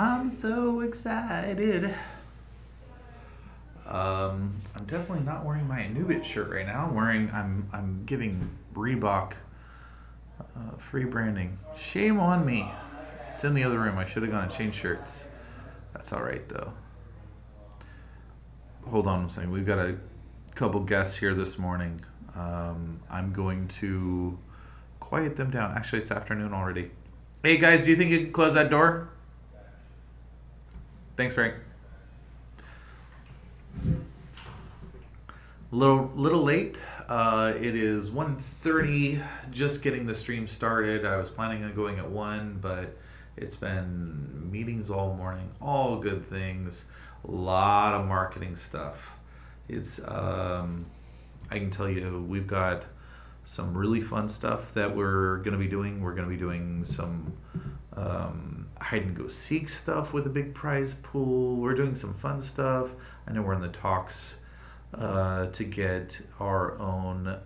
I'm so excited. I'm definitely not wearing my Anubit shirt right now. I'm giving Reebok free branding. Shame on me. It's in the other room. I should have gone and changed shirts. That's all right though. Hold on a second. We've got a couple guests here this morning. I'm going to quiet them down. Actually, it's afternoon already. Hey guys, do you think you can close that door? Thanks, Frank. Little late. It is 1:30. Just getting the stream started. I was planning on going at 1, but it's been meetings all morning. All good things. A lot of marketing stuff. It's I can tell you we've got some really fun stuff that we're going to be doing. We're going to be doing some hide and go seek stuff with a big prize pool. We're doing some fun stuff. I know we're in the talks to get our own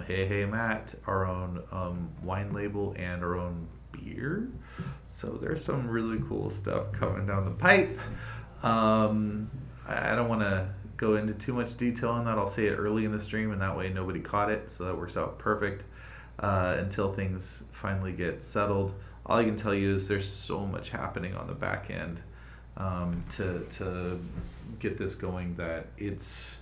hey Matt, our own wine label and our own beer. So there's some really cool stuff coming down the pipe. I don't want to go into too much detail on that. I'll say it early in the stream, and that way nobody caught it, so that works out perfect until things finally get settled. All I can tell you is there's so much happening on the back end to get this going that it's,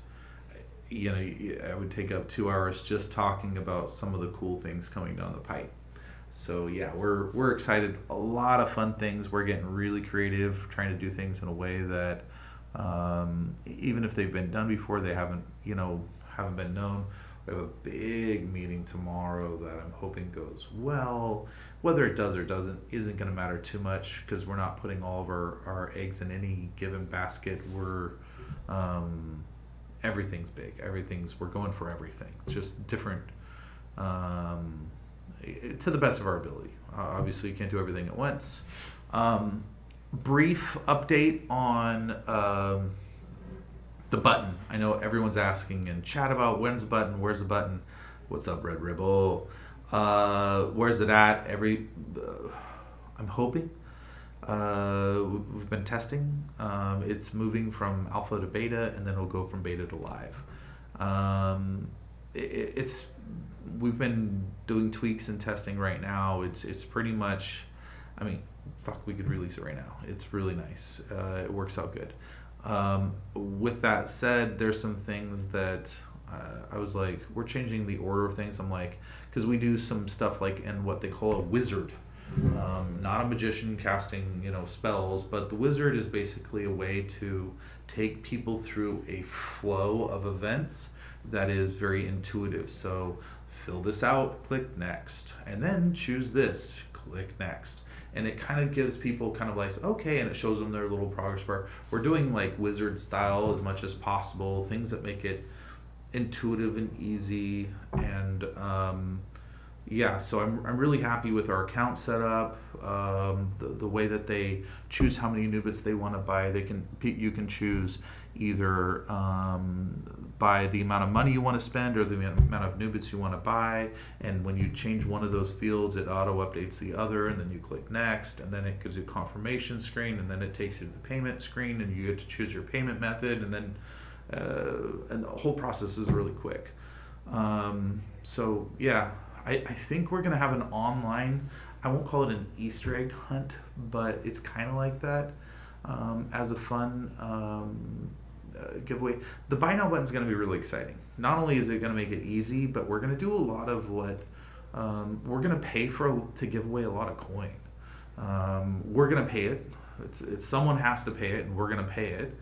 I would take up 2 hours just talking about some of the cool things coming down the pipe. So yeah, we're excited. A lot of fun things. We're getting really creative, trying to do things in a way that even if they've been done before, they haven't been known. We have a big meeting tomorrow that I'm hoping goes well. Whether it does or doesn't isn't going to matter too much because we're not putting all of our eggs in any given basket. We're everything's big. We're going for everything. Just different to the best of our ability. Obviously, you can't do everything at once. Brief update on the button. I know everyone's asking in chat about where's the button. What's up, Red Ribble? Where's it at? I'm hoping. We've been testing. It's moving from alpha to beta, and then it'll go from beta to live. We've been doing tweaks and testing right now. It's pretty much, we could release it right now. It's really nice. It works out good. With that said, there's some things that I was like, we're changing the order of things. I'm like, because we do some stuff like in what they call a wizard. Not a magician casting, spells, but the wizard is basically a way to take people through a flow of events that is very intuitive. So fill this out, click next, and then choose this, click next. And it kind of gives people kind of like, okay, and it shows them their little progress bar. We're doing like wizard style as much as possible, things that make it intuitive and easy. And so I'm really happy with our account setup. The way that they choose how many Anubits they want to buy. You can choose either by the amount of money you want to spend or the amount of Anubits you want to buy. And when you change one of those fields, it auto updates the other, and then you click next, and then it gives you a confirmation screen, and then it takes you to the payment screen, and you get to choose your payment method, and then and the whole process is really quick. I think we're going to have an online, I won't call it an Easter egg hunt, but it's kind of like that as a fun giveaway. The buy now button is going to be really exciting. Not only is it going to make it easy, but we're going to do a lot of what we're going to pay to give away a lot of coin. We're going to pay it. It's someone has to pay it, and we're going to pay it.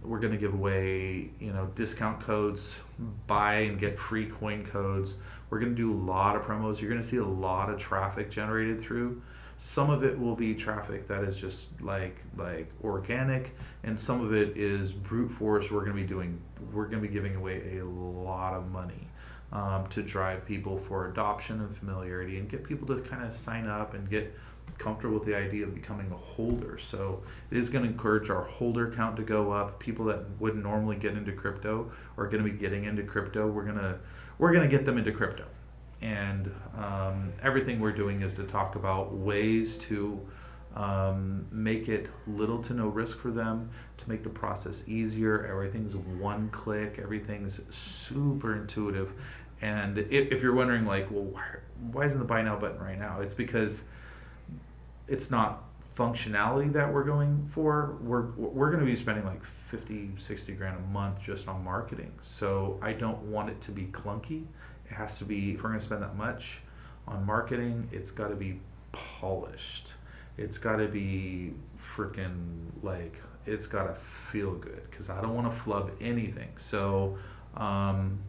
We're going to give away, discount codes, buy and get free coin codes. We're going to do a lot of promos. You're going to see a lot of traffic generated through. Some of it will be traffic that is just like organic, and some of it is brute force. We're going to be giving away a lot of money to drive people for adoption and familiarity, and get people to kind of sign up and get comfortable with the idea of becoming a holder. So it is going to encourage our holder count to go up. People that wouldn't normally get into crypto are going to be getting into crypto. We're going to get them into crypto. and everything we're doing is to talk about ways to make it little to no risk for them, to make the process easier. Everything's one click, everything's super intuitive. And if you're wondering, like, well, why isn't the buy now button right now? It's because it's not functionality that we're going for. We're going to be spending like 50, 60 grand a month just on marketing. So I don't want it to be clunky. It has to be, if we're going to spend that much on marketing, it's got to be polished. It's got to be freaking, like, it's got to feel good, because I don't want to flub anything. So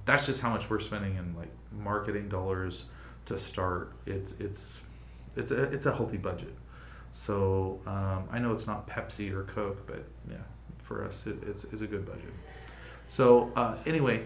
that's just how much we're spending in like marketing dollars to start. It's a healthy budget. So I know it's not Pepsi or Coke, but yeah, for us it's a good budget. So anyway,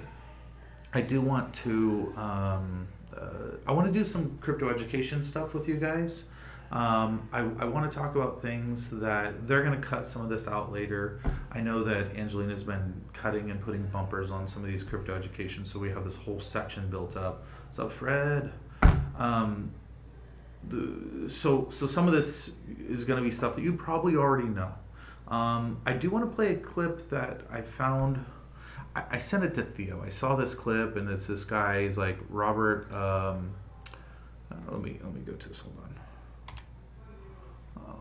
I do want to I want to do some crypto education stuff with you guys. I want to talk about things that they're going to cut some of this out later. I know that Angelina's been cutting and putting bumpers on some of these crypto education, so we have this whole section built up. What's up, Fred? So some of this is going to be stuff that you probably already know. I do want to play a clip that I found. I sent it to Theo. I saw this clip, and it's this guy. He's like, Robert. Let me go to this. Hold on.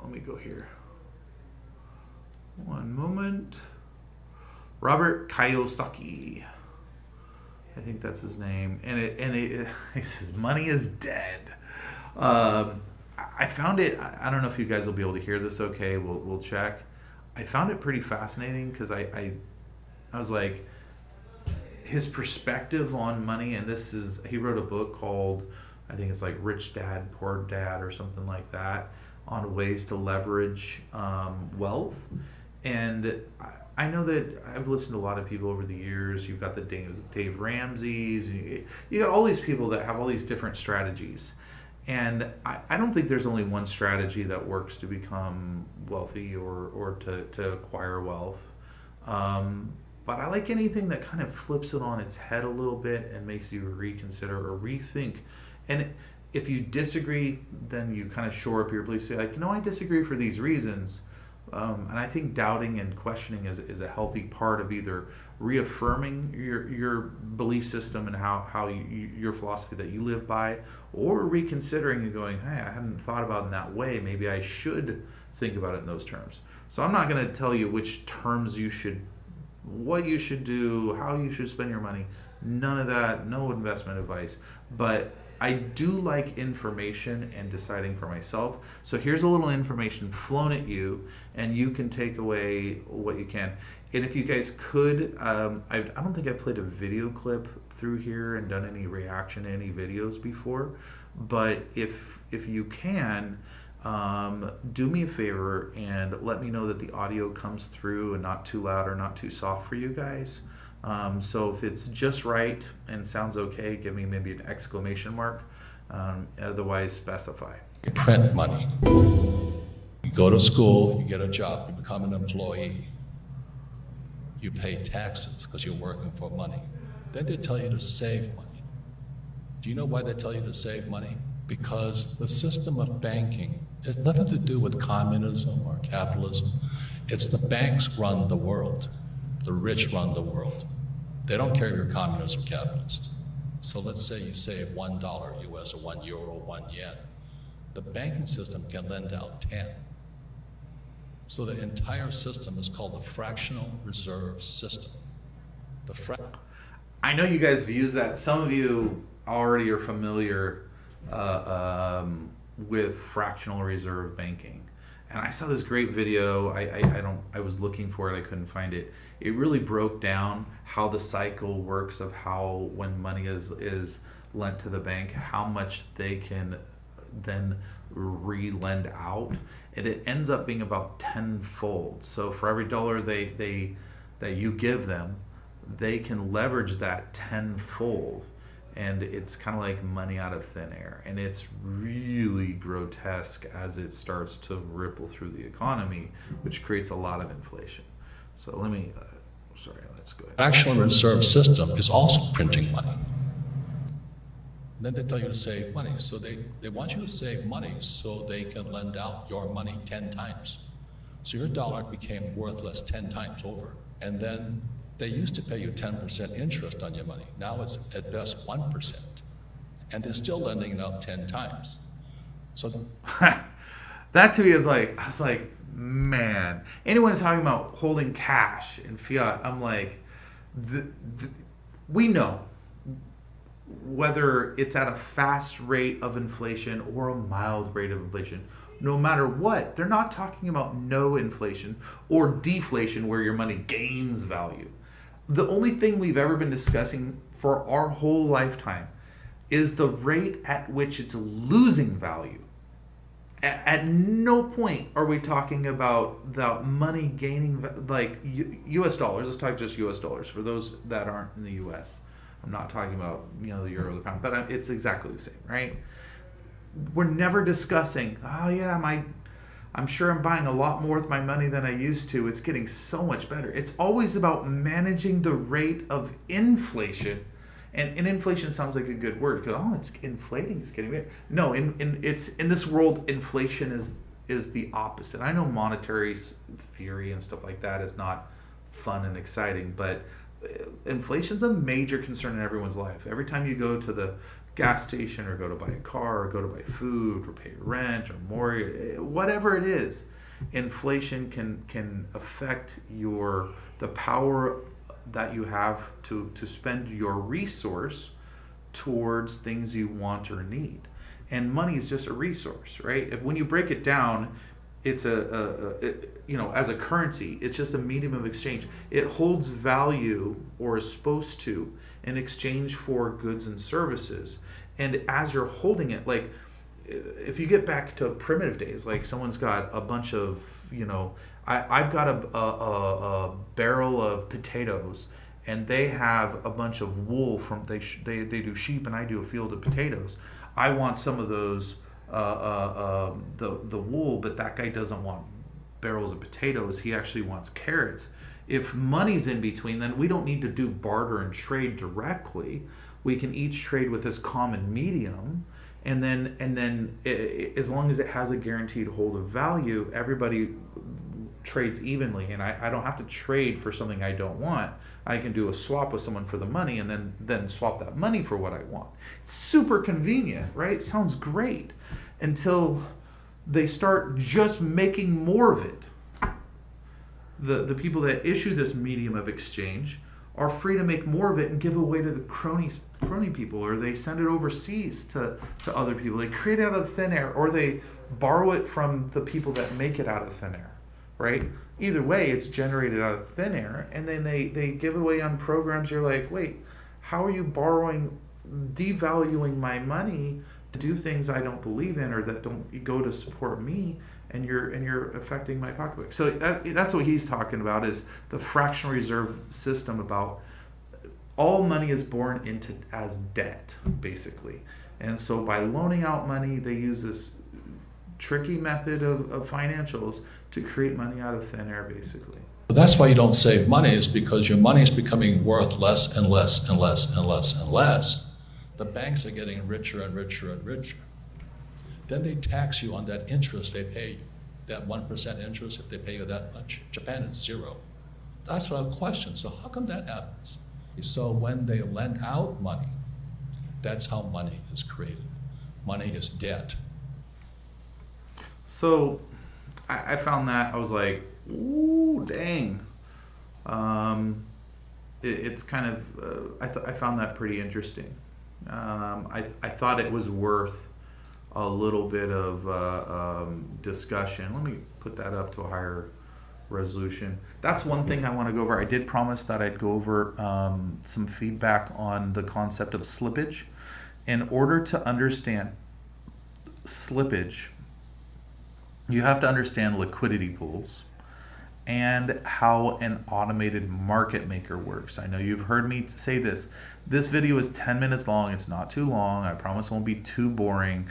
Let me go here. One moment. Robert Kiyosaki. I think that's his name. And it he says, money is dead. I found it, I don't know if you guys will be able to hear this okay. We'll check. I found it pretty fascinating because I was like, his perspective on money, and he wrote a book called, I think it's like Rich Dad, Poor Dad or something like that, on ways to leverage wealth. And I know that I've listened to a lot of people over the years. You've got the Dave Ramsey's, you got all these people that have all these different strategies. And I don't think there's only one strategy that works to become wealthy or to acquire wealth. But I like anything that kind of flips it on its head a little bit and makes you reconsider or rethink. And if you disagree, then you kind of shore up your beliefs. You're like, I disagree for these reasons. And I think doubting and questioning is a healthy part of either reaffirming your belief system and how your philosophy that you live by, or reconsidering and going, hey, I hadn't thought about it in that way. Maybe I should think about it in those terms. So I'm not going to tell you which terms what you should do, how you should spend your money. None of that, no investment advice. But I do like information and deciding for myself. So here's a little information flown at you, and you can take away what you can. And if you guys could, I don't think I played a video clip through here and done any reaction to any videos before, but if you can, do me a favor and let me know that the audio comes through and not too loud or not too soft for you guys. So if it's just right and sounds okay, give me maybe an exclamation mark. Otherwise, specify. You print money. You go to school, you get a job, you become an employee. You pay taxes because you're working for money. Then they tell you to save money. Do you know why they tell you to save money? Because the system of banking has nothing to do with communism or capitalism. It's the banks run the world. The rich run the world. They don't care if you're communist or capitalist. So let's say you save $1 US or €1 or 1 yen. The banking system can lend out 10. So the entire system is called the fractional reserve system. I know you guys have used that. Some of you already are familiar with fractional reserve banking. And I saw this great video. I was looking for it. I couldn't find it. It really broke down how the cycle works of how when money is lent to the bank, how much they can then re-lend out, and it ends up being about tenfold. So for every dollar that you give them, they can leverage that tenfold. And it's kind of like money out of thin air. And it's really grotesque as it starts to ripple through the economy, which creates a lot of inflation. So let's go ahead. Fractional reserve system is also printing money. And then they tell you to save money. So they want you to save money so they can lend out your money 10 times. So your dollar became worthless 10 times over. And then they used to pay you 10% interest on your money. Now it's at best 1%. And they're still lending it out 10 times. So that to me is like, I was like, man, anyone's talking about holding cash in fiat, I'm like, we know whether it's at a fast rate of inflation or a mild rate of inflation, no matter what, they're not talking about no inflation or deflation where your money gains value. The only thing we've ever been discussing for our whole lifetime is the rate at which it's losing value. At no point are we talking about the money gaining, like U.S. dollars. Let's talk just U.S. dollars for those that aren't in the U.S. I'm not talking about the euro, or the pound, but it's exactly the same, right? We're never discussing, oh yeah, I'm sure I'm buying a lot more with my money than I used to. It's getting so much better. It's always about managing the rate of inflation. And inflation sounds like a good word because it's inflating, it's getting better. No, in this world, inflation is the opposite. I know monetary theory and stuff like that is not fun and exciting, but inflation's a major concern in everyone's life. Every time you go to the gas station or go to buy a car or go to buy food or pay rent or mortgage, whatever it is, inflation can affect the power that you have to spend your resource towards things you want or need. And money is just a resource, right? When you break it down, it's as a currency, it's just a medium of exchange. It holds value, or is supposed to, in exchange for goods and services. And as you're holding it, like if you get back to primitive days, like someone's got a bunch of, I've got a barrel of potatoes, and they have a bunch of wool from they do sheep, and I do a field of potatoes. I want some of those the wool, but that guy doesn't want barrels of potatoes. He actually wants carrots. If money's in between, then we don't need to do barter and trade directly. We can each trade with this common medium. And then as long as it has a guaranteed hold of value, everybody trades evenly, and I don't have to trade for something I don't want. I can do a swap with someone for the money and then swap that money for what I want. It's super convenient, right? Sounds great until they start just making more of it. The people that issue this medium of exchange are free to make more of it and give away to the crony people, or they send it overseas to other people. They create it out of thin air, or they borrow it from the people that make it out of thin air, right? Either way, it's generated out of thin air, and then they give it away on programs. You're like, wait, how are you devaluing my money to do things I don't believe in or that don't go to support me? And you're affecting my pocketbook. So that's what he's talking about, is the fractional reserve system. About all money is born into as debt, basically. And so by loaning out money, they use this tricky method of financials to create money out of thin air, basically. that's why you don't save money, is because your money is becoming worth less and less and less and less and less. The banks are getting richer and richer and richer. Then they tax you on that interest they pay you. That 1% interest, if they pay you that much. Japan is 0. That's what I question. So how come that happens? So when they lend out money, that's how money is created. Money is debt. So I found that, I was like, ooh, dang. It's kind of, I found that pretty interesting. I thought it was worth a little bit of discussion. Let me put that up to a higher resolution. That's one thing I want to go over. I did promise that I'd go over some feedback on the concept of slippage. In order to understand slippage, you have to understand liquidity pools and how an automated market maker works. I know you've heard me say this. This video is 10 minutes long. It's not too long. I promise it won't be too boring.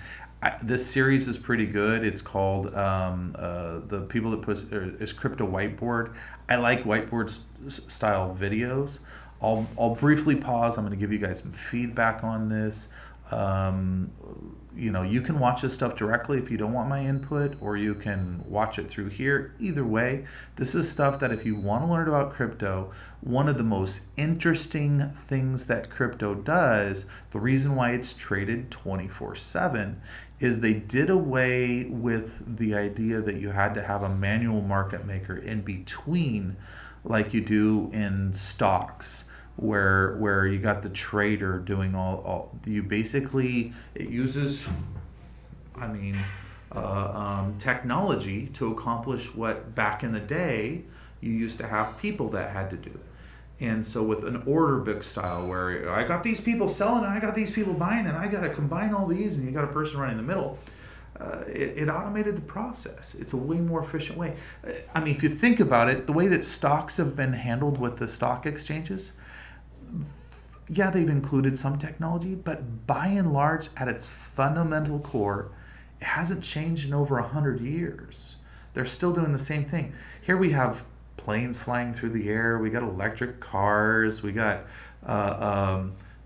This series is pretty good. It's called the people that put is Crypto Whiteboard. I like whiteboard style videos. I'll briefly pause. I'm going to give you guys some feedback on this. You can watch this stuff directly if you don't want my input, or you can watch it through here. Either way, this is stuff that if you want to learn about crypto, one of the most interesting things that crypto does, the reason why it's traded 24/7, is they did away with the idea that you had to have a manual market maker in between, like you do in stocks, where you got the trader doing all you basically, it uses technology to accomplish what back in the day you used to have people that had to do. And so with an order book style where I got these people selling and I got these people buying and I got to combine all these, and you got a person running the middle, it automated the process. It's a way more efficient way. If you think about it, the way that stocks have been handled with the stock exchanges, yeah, they've included some technology, but by and large, at its fundamental core, it hasn't changed in over 100 years. They're still doing the same thing. Here we have planes flying through the air. We got electric cars. We got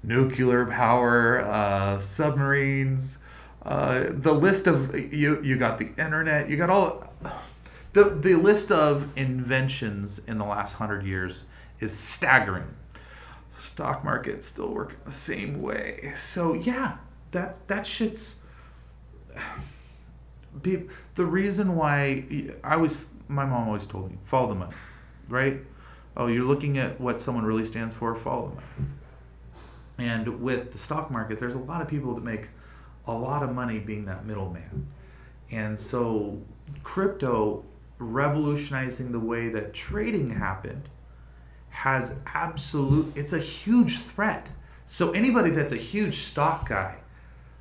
nuclear power, submarines. The list of you got the internet. You got all the list of inventions in the last 100 years is staggering. Stock market's still working the same way. So yeah, that shit's the reason why my mom always told me, follow the money, right? Oh, you're looking at what someone really stands for, follow the money. And with the stock market, there's a lot of people that make a lot of money being that middleman. And so crypto revolutionizing the way that trading happened it's a huge threat. So anybody that's a huge stock guy,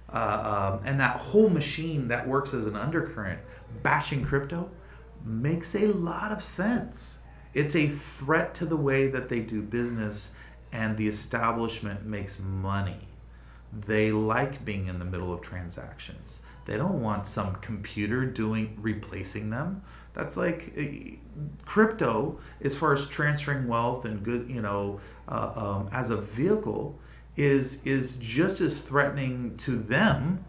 and that whole machine that works as an undercurrent bashing crypto makes a lot of sense. It's a threat to the way that they do business, and the establishment makes money. They like being in the middle of transactions. They don't want some computer replacing them. That's like crypto, as far as transferring wealth and good, as a vehicle, is just as threatening to them.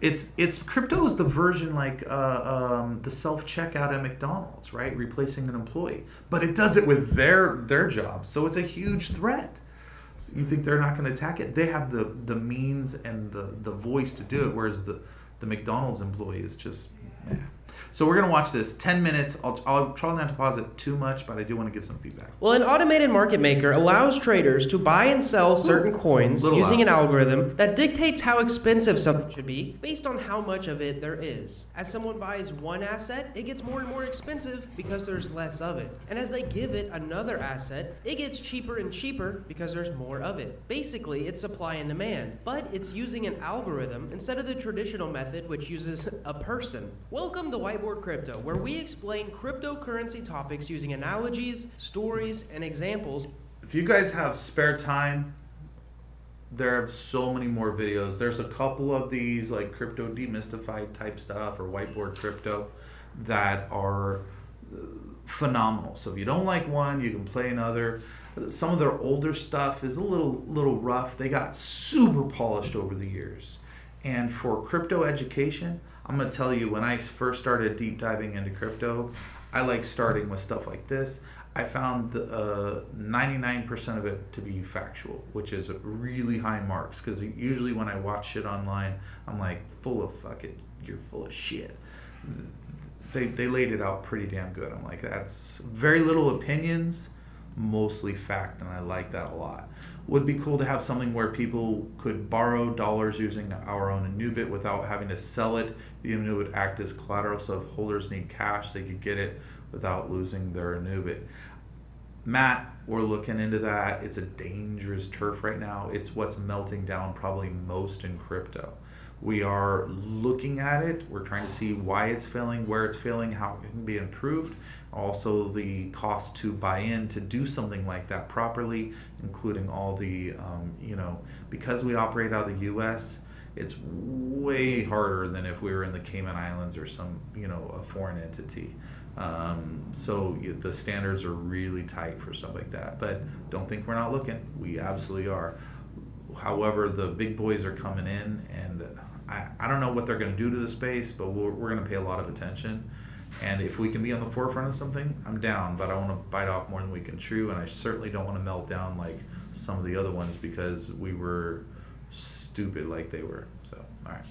It's crypto is the version like the self-checkout at McDonald's, right? Replacing an employee, but it does it with their job, so it's a huge threat. So you think they're not going to attack it? They have the means and the voice to do it, whereas the McDonald's employee is just. So we're going to watch this 10 minutes. I'll try not to pause it too much, but I do want to give some feedback. Well, an automated market maker allows traders to buy and sell certain coins using an algorithm that dictates how expensive something should be based on how much of it there is. As someone buys one asset, it gets more and more expensive because there's less of it. And as they give it another asset, it gets cheaper and cheaper because there's more of it. Basically, it's supply and demand, but it's using an algorithm instead of the traditional method, which uses a person. Welcome to Whiteboard Crypto, where we explain cryptocurrency topics using analogies, stories, and examples. If you guys have spare time, there are so many more videos. There's a couple of these like crypto demystified type stuff or whiteboard crypto that are phenomenal. So if you don't like one, you can play another. Some of their older stuff is a little rough. They got super polished over the years. And for crypto education, I'm going to tell you, when I first started deep diving into crypto, I like starting with stuff like this. I found 99% of it to be factual, which is really high marks, because usually when I watch shit online, I'm like, you're full of shit. They laid it out pretty damn good. I'm like, that's very little opinions, mostly fact, and I like that a lot. Would be cool to have something where people could borrow dollars using our own Anubit without having to sell it. The Anubit would act as collateral, so if holders need cash, they could get it without losing their Anubit. Matt, we're looking into that. It's a dangerous turf right now. It's what's melting down probably most in crypto. We are looking at it. We're trying to see why it's failing, where it's failing, how it can be improved. Also, the cost to buy in to do something like that properly, including all the, because we operate out of the U.S., it's way harder than if we were in the Cayman Islands or some, a foreign entity. So the standards are really tight for stuff like that. But don't think we're not looking. We absolutely are. However, the big boys are coming in, and I don't know what they're going to do to the space, but we're going to pay a lot of attention. And if we can be on the forefront of something, I'm down, but I want to bite off more than we can chew, and I certainly don't want to melt down like some of the other ones because we were stupid like they were. So, all right.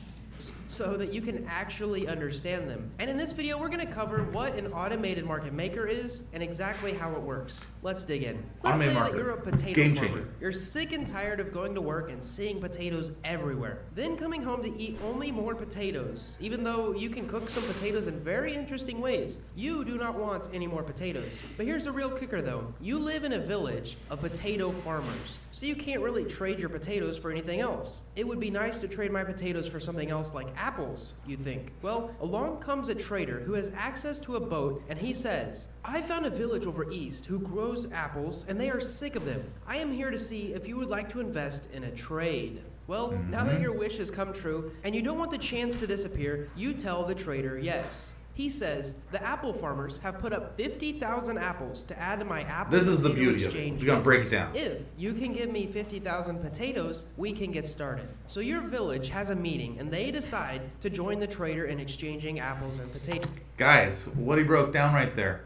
So that you can actually understand them. And in this video, we're going to cover what an automated market maker is and exactly how it works. Let's dig in. Let's say that you're a potato Game farmer. changer. You're sick and tired of going to work and seeing potatoes everywhere. Then coming home to eat only more potatoes. Even though you can cook some potatoes in very interesting ways, you do not want any more potatoes. But here's the real kicker though. You live in a village of potato farmers, so you can't really trade your potatoes for anything else. It would be nice to trade my potatoes for something else like apples, you think. Well, along comes a trader who has access to a boat, and he says, I found a village over east who grows apples, and they are sick of them. I am here to see if you would like to invest in a trade. Well, now that your wish has come true, and you don't want the chance to disappear, you tell the trader yes. He says, the apple farmers have put up 50,000 apples to add to my apple This is the potato beauty of it. exchange We're going to break it business. down. If you can give me 50,000 potatoes, we can get started. So your village has a meeting, and they decide to join the trader in exchanging apples and potatoes. Guys, what he broke down right there,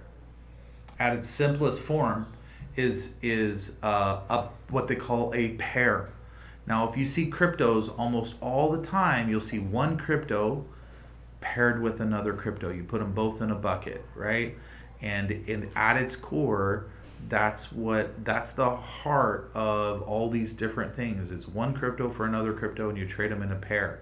at its simplest form, is what they call a pair. Now, if you see cryptos, almost all the time, you'll see one crypto paired with another crypto. You put them both in a bucket, right? And at its core, that's the heart of all these different things. It's one crypto for another crypto, and you trade them in a pair.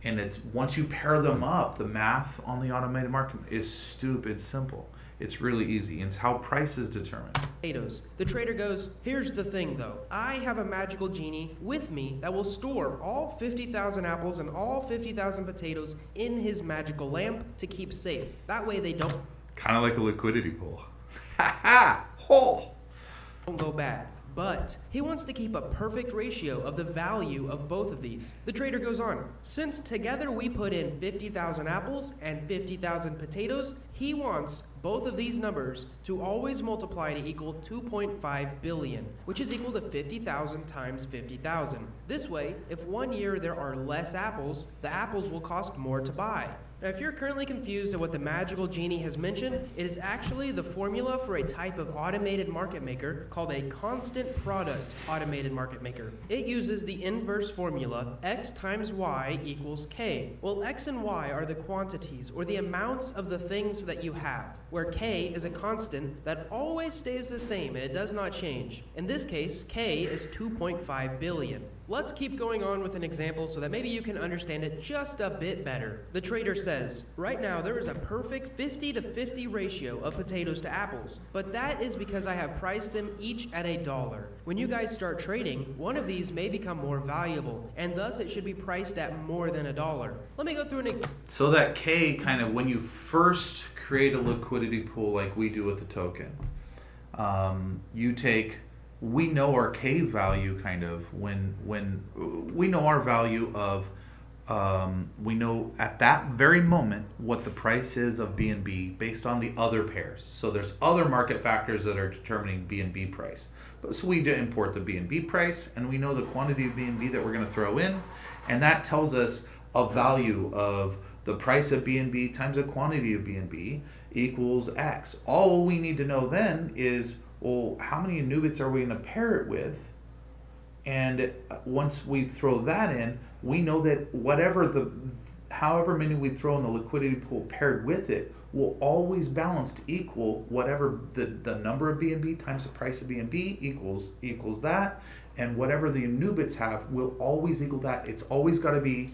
And it's once you pair them up, the math on the automated market is stupid simple. It's really easy. It's how price is determined. Potatoes. The trader goes, here's the thing though. I have a magical genie with me that will store all 50,000 apples and all 50,000 potatoes in his magical lamp to keep safe. That way they don't Kind of like a liquidity pool. Ha ha! Ho! don't go bad. But he wants to keep a perfect ratio of the value of both of these. The trader goes on, since together we put in 50,000 apples and 50,000 potatoes, he wants both of these numbers to always multiply to equal 2.5 billion, which is equal to 50,000 times 50,000. This way, if one year there are less apples, the apples will cost more to buy. Now, if you're currently confused at what the magical genie has mentioned, it is actually the formula for a type of automated market maker called a constant product automated market maker. It uses the inverse formula, x times y equals k. Well, x and y are the quantities or the amounts of the things that you have, where k is a constant that always stays the same and it does not change. In this case, k is 2.5 billion. Let's keep going on with an example so that maybe you can understand it just a bit better. The trader says, right now there is a perfect 50-50 ratio of potatoes to apples, but that is because I have priced them each at $1. When you guys start trading, one of these may become more valuable, and thus it should be priced at more than $1. Let me go through an So that K kind of, when you first create a liquidity pool like we do with the token, we know our K value kind of when we know our value of we know at that very moment what the price is of BNB based on the other pairs. So there's other market factors that are determining BNB price. So we import the BNB price, and we know the quantity of BNB that we're going to throw in, and that tells us a value of the price of BNB times the quantity of BNB equals X. All we need to know then is, well, how many Anubits are we going to pair it with? And once we throw that in, we know that however many we throw in the liquidity pool paired with it will always balance to equal whatever the number of BNB times the price of BNB equals that, and whatever the Anubits have will always equal that. It's always got to be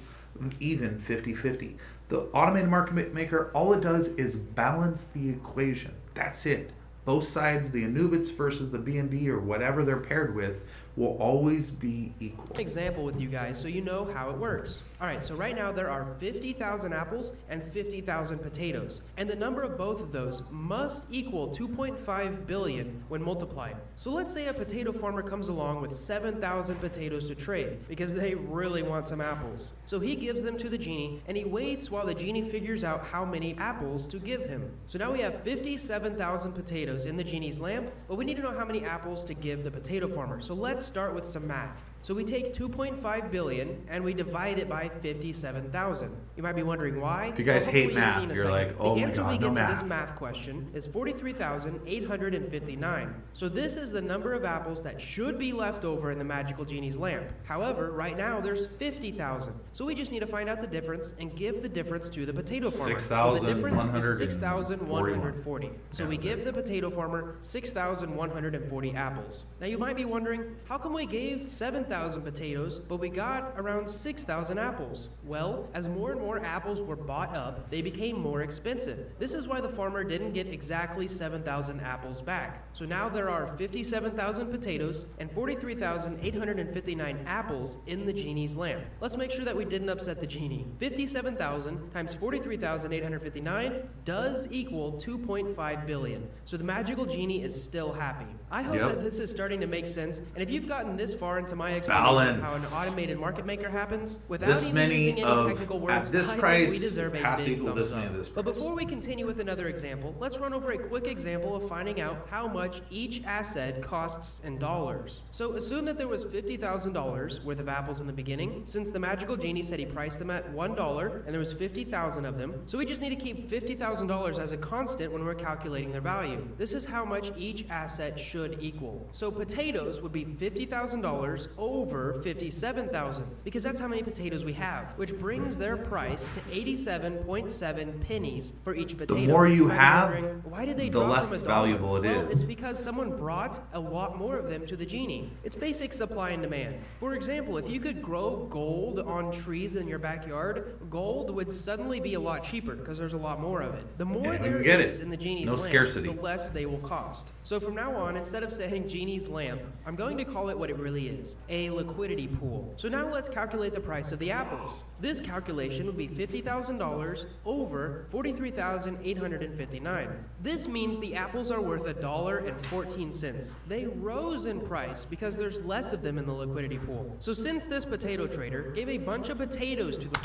even 50-50. The automated market maker, all it does is balance the equation. That's it. Both sides, the Anubits versus the BNB or whatever they're paired with, will always be equal. Example with you guys so you know how it works. All right, so right now there are 50,000 apples and 50,000 potatoes, and the number of both of those must equal 2.5 billion when multiplied. So let's say a potato farmer comes along with 7,000 potatoes to trade because they really want some apples. So he gives them to the genie, and he waits while the genie figures out how many apples to give him. So now we have 57,000 potatoes in the genie's lamp, but we need to know how many apples to give the potato farmer. So let's start with some math. So we take 2.5 billion and we divide it by 57,000. You might be wondering why. If you guys hate math, you'll see in a you're second. like, oh the my answer we God, get no to math. this math question is 43,859. So this is the number of apples that should be left over in the magical genie's lamp. However, right now there's 50,000. So we just need to find out the difference and give the difference to the potato farmer. The difference is 6,140. So we give the potato farmer 6,140 apples. Now you might be wondering, how come we gave 7,000 potatoes, but we got around 6,000 apples? Well, as more and more apples were bought up, they became more expensive. This is why the farmer didn't get exactly 7,000 apples back. So now there are 57,000 potatoes and 43,859 apples in the genie's lamp. Let's make sure that we didn't upset the genie. 57,000 times 43,859 does equal 2.5 billion. So the magical genie is still happy. I hope that this is starting to make sense. And if you've gotten this far into my explanation of how an automated market maker happens, without This even many using any of technical words, at this I price think we deserve a has to big equal thumbs this many up. of this But price. before we continue with another example, let's run over a quick example of finding out how much each asset costs in dollars. So assume that there was $50,000 worth of apples in the beginning, since the magical genie said he priced them at $1 and there was 50,000 of them. So we just need to keep $50,000 as a constant when we're calculating their value. This is how much each asset should equal. So potatoes would be $50,000 over 57,000 because that's how many potatoes we have, which brings their price to 87.7 pennies for each potato. The more you might be have, wondering, why did they the drop less from $1? valuable it Well, is. it's because someone brought a lot more of them to the genie. It's basic supply and demand. For example, if you could grow gold on trees in your backyard, gold would suddenly be a lot cheaper because there's a lot more of it. The more Anyone there can get is it. in the genie's No lamp, scarcity. the less they will cost. So from now on, instead of saying genie's lamp, I'm going to call it what it really is, a liquidity pool. So now let's calculate the price of the apples. This calculation would be $50,000 over 43,859. This means the apples are worth $1.14. They rose in price because there's less of them in the liquidity pool. So since this potato trader gave a bunch of potatoes to the...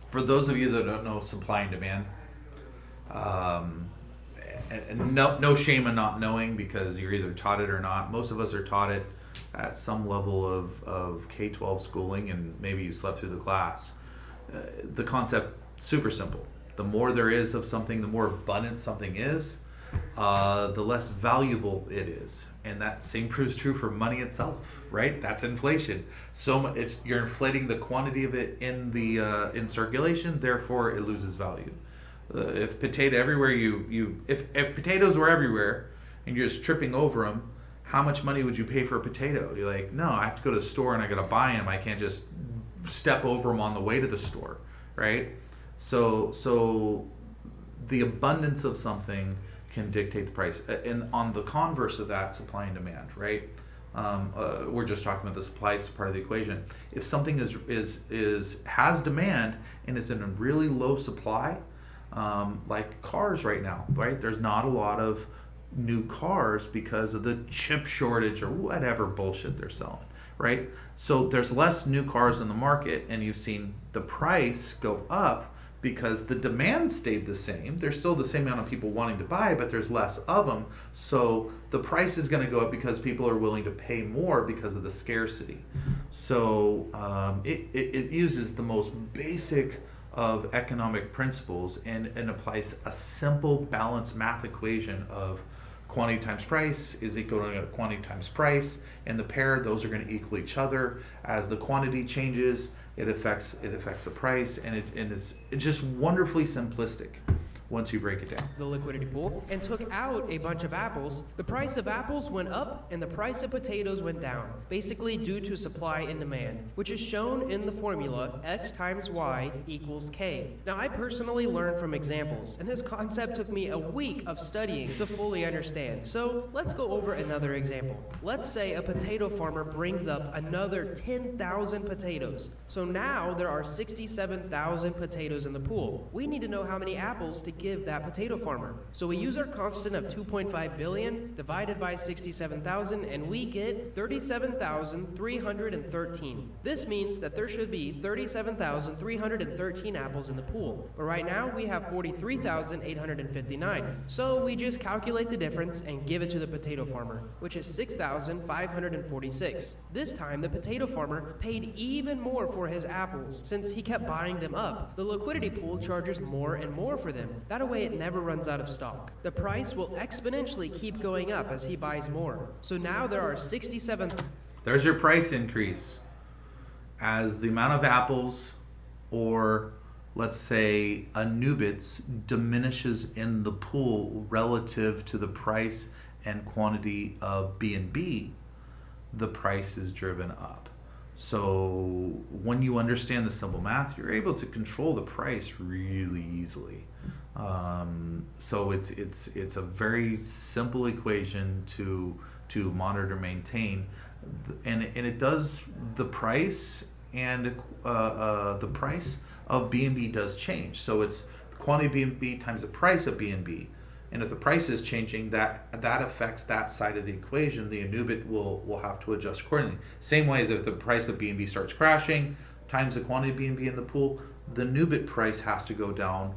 For those of you that don't know supply and demand, and no shame in not knowing because you're either taught it or not. Most of us are taught it at some level of K-12 schooling, and maybe you slept through the class. The concept, super simple. The more there is of something, the more abundant something is, the less valuable it is. And that same proves true for money itself, right? That's inflation. So you're inflating the quantity of it in the in circulation, therefore it loses value. If if potatoes were everywhere and you're just tripping over them, how much money would you pay for a potato? You're like, no, I have to go to the store and I gotta buy them. I can't just step over them on the way to the store, right? So the abundance of something can dictate the price. And on the converse of that, supply and demand, right? We're just talking about the supply part of the equation. If something has demand and is in a really low supply, like cars right now, right? There's not a lot of new cars because of the chip shortage or whatever bullshit they're selling, right? So there's less new cars in the market, and you've seen the price go up because the demand stayed the same. There's still the same amount of people wanting to buy, but there's less of them. So the price is going to go up because people are willing to pay more because of the scarcity. So it uses the most basic of economic principles and applies a simple balanced math equation of quantity times price is equal to quantity times price, and the pair, those are going to equal each other. As the quantity changes, it affects the price, and it's just wonderfully simplistic once you break it down. The liquidity pool and took out a bunch of apples, the price of apples went up and the price of potatoes went down, basically due to supply and demand, which is shown in the formula x times y equals k. Now, I personally learned from examples, and this concept took me a week of studying to fully understand. So let's go over another example. Let's say a potato farmer brings up another 10,000 potatoes. So now there are 67,000 potatoes in the pool. We need to know how many apples to give that potato farmer. So we use our constant of 2.5 billion divided by 67,000 and we get 37,313. This means that there should be 37,313 apples in the pool. But right now we have 43,859. So we just calculate the difference and give it to the potato farmer, which is 6,546. This time the potato farmer paid even more for his apples since he kept buying them up. The liquidity pool charges more and more for them. That way it never runs out of stock. The price will exponentially keep going up as he buys more. So now there are 67. There's your price increase. As the amount of apples, or let's say Anubits, diminishes in the pool relative to the price and quantity of B&B, the price is driven up. So when you understand the simple math, you're able to control the price really easily. So it's a very simple equation to monitor, maintain, and it does the price, and the price of B&B does change. So it's the quantity of B&B times the price of B&B. And if the price is changing, that affects that side of the equation. The Anubit will have to adjust accordingly. Same way as if the price of B&B starts crashing, times the quantity of B&B in the pool, the Anubit price has to go down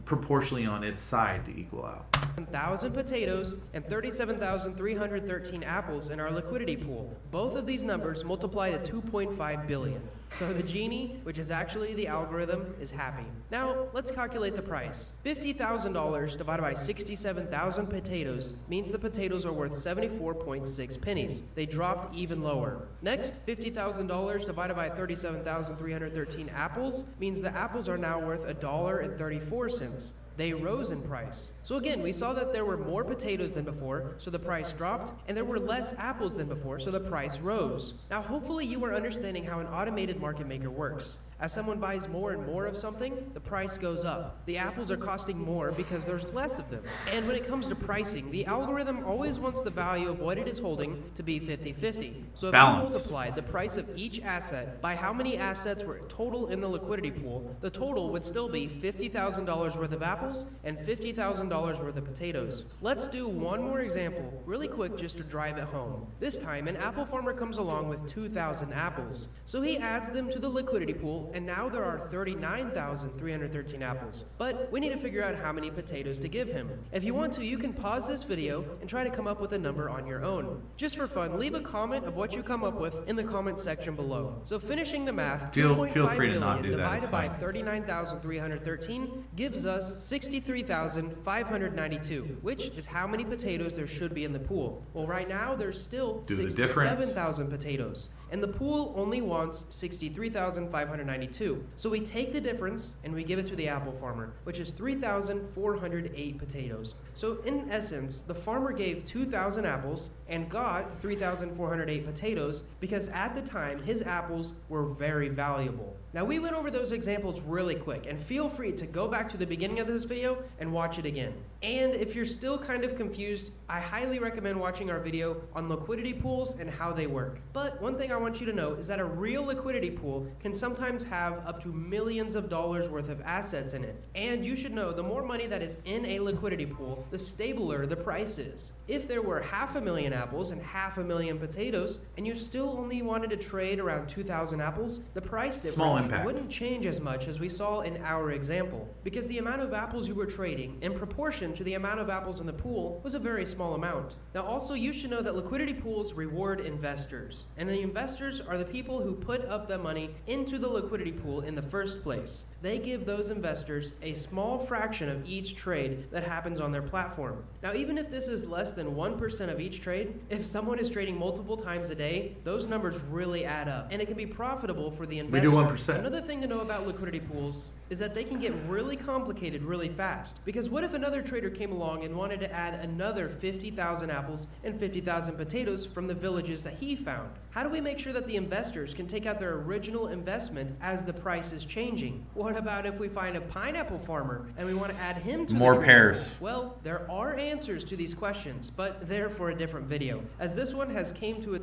proportionally on its side to equal out. 1,000 potatoes and 37,313 apples in our liquidity pool. Both of these numbers multiply to 2.5 billion. So the genie, which is actually the algorithm, is happy. Now, let's calculate the price. $50,000 divided by 67,000 potatoes means the potatoes are worth 74.6 pennies. They dropped even lower. Next, $50,000 divided by 37,313 apples means the apples are now worth $1.34. They rose in price. So again, we saw that there were more potatoes than before, so the price dropped, and there were less apples than before, so the price rose. Now hopefully you are understanding how an automated market maker works. As someone buys more and more of something, the price goes up. The apples are costing more because there's less of them. And when it comes to pricing, the algorithm always wants the value of what it is holding to be 50-50. So if you multiplied the price of each asset by how many assets were total in the liquidity pool, the total would still be $50,000 worth of apples and $50,000 worth of potatoes. Let's do one more example, really quick, just to drive it home. This time, an apple farmer comes along with 2,000 apples. So he adds them to the liquidity pool, and now there are 39,313 apples. But we need to figure out how many potatoes to give him. If you want to, you can pause this video and try to come up with a number on your own. Just for fun, leave a comment of what you come up with in the comment section below. So finishing the math, feel free to not do that. divided by 39,313 gives us 63,592, which is how many potatoes there should be in the pool. Well, right now there's still 67,000 potatoes, and the pool only wants 63,592. So we take the difference and we give it to the apple farmer, which is 3,408 potatoes. So in essence, the farmer gave 2,000 apples and got 3,408 potatoes because at the time his apples were very valuable. Now we went over those examples really quick, and feel free to go back to the beginning of this video and watch it again. And if you're still kind of confused, I highly recommend watching our video on liquidity pools and how they work. But one thing I want you to know is that a real liquidity pool can sometimes have up to millions of dollars worth of assets in it. And you should know the more money that is in a liquidity pool, the stabler the price is. If there were 500,000 apples and 500,000 potatoes, and you still only wanted to trade around 2,000 apples, the price difference wouldn't change as much as we saw in our example, because the amount of apples you were trading in proportion to the amount of apples in the pool was a very small amount. Now also, you should know that liquidity pools reward investors, and the investors are the people who put up the money into the liquidity pool in the first place. They give those investors a small fraction of each trade that happens on their platform. Now, even if this is less than 1% of each trade, if someone is trading multiple times a day, those numbers really add up, and it can be profitable for the investor. We do 1%. Another thing to know about liquidity pools is that they can get really complicated really fast. Because what if another trader came along and wanted to add another 50,000 apples and 50,000 potatoes from the villages that he found? How do we make sure that the investors can take out their original investment as the price is changing? What about if we find a pineapple farmer and we want to add him to more pears? Well, there are answers to these questions, but they're for a different video, as this one has came to a...